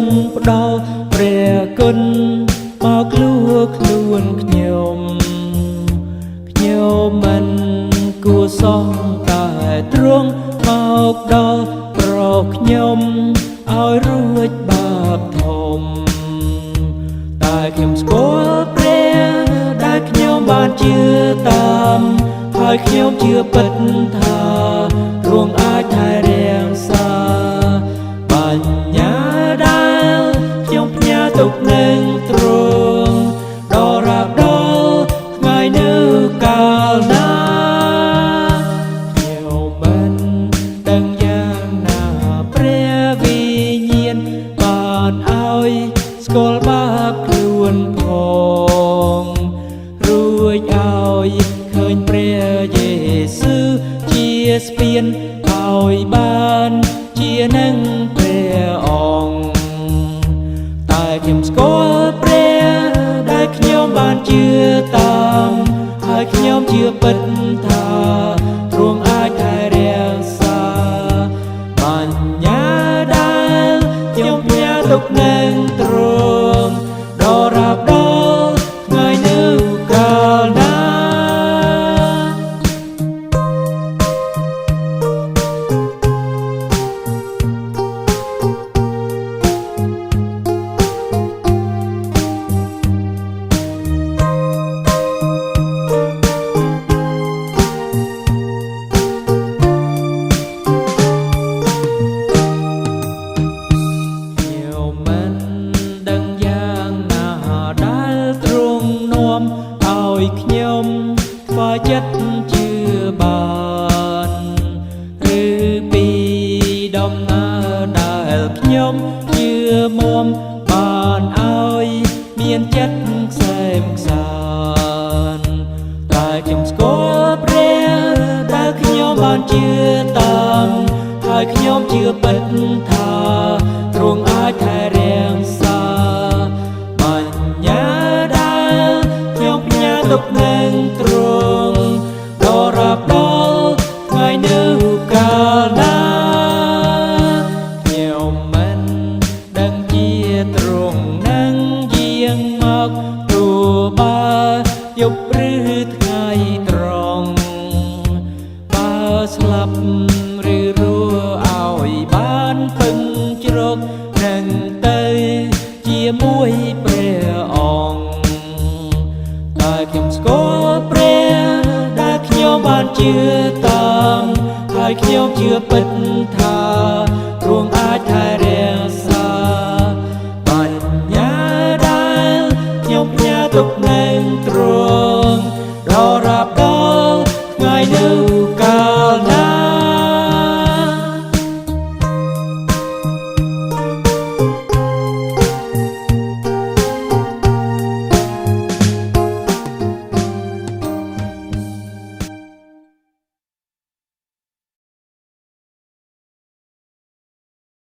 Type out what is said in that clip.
ងផ្ដល់ព្រះគុណមកលួខ្លួនខ្ញុំមិនគួរសោះតែទ្រង់មកដល់ប្រខ្ញុំឲ្យរួចបាបធំតែខ្ញុំស្គាល់ព្រះដែលខ្ញុំបានជឿតាមហើយខ្ញុំជឿពិតថាទ្រង់អាចថែរក្សាបញ្ញាដែលខ្ញុំផ្ញើទុកនឹងទ្រង់ដល់រាបដល់ថ្ងៃនៅកាលណាខ្ញុំមិនដឹងយ៉ាងណាព្រះវិញ្ញាណបានឲ្យស្គាល់បាបខ្លួនផងរួចឲ្យឃើញព្រះយេស៊ូវជាស្ពានឲ្យបានជានឹងព្រះអង្គតែខ្ញុំស្គាល់ព្រះដែលខ្ញុំបានជឿតាមហើយខ្ញុំជឿពិតថាទ្រង់អាចថែរក្សាបញ្ញាដែលខ្ញុំផ្ញើទុកនឹងទ្រង់ដល់រាបដល់ថ្ងៃនៅកាលណាឲ្យខ្ញុំខ្វល់ចិត្តជឿបានឬពីដំណើរដែលខ្ញុំជឿមុំបានឲ្យមានចិត្តខ្សែមខ្សានតែខ្ញុំស្គាល់ព្រះដែលខ្ញុំបានជឿតាមហើយខ្ញុំជឿពិតថាទ្រង់អាចថែរក្សាបញ្ញាទុកនឹងទ្រង់ដល់រាបដល់ថ្ងៃនៅកាលណាខ្ញុំមិនដឹងជាទ្រង់នឹងយាងមកទោះបើយប់ឬថ្ងៃត្រង់បើស្លាប់ឬរស់ឲ្យបានពឹងជ្រកនឹងទៅជាមួយព្រះអង្គតែខ្ញុំស្គាល់ព្រះដែលខ្ញុំបានជឿតាមហើយខ្ញុំជឿពិតថា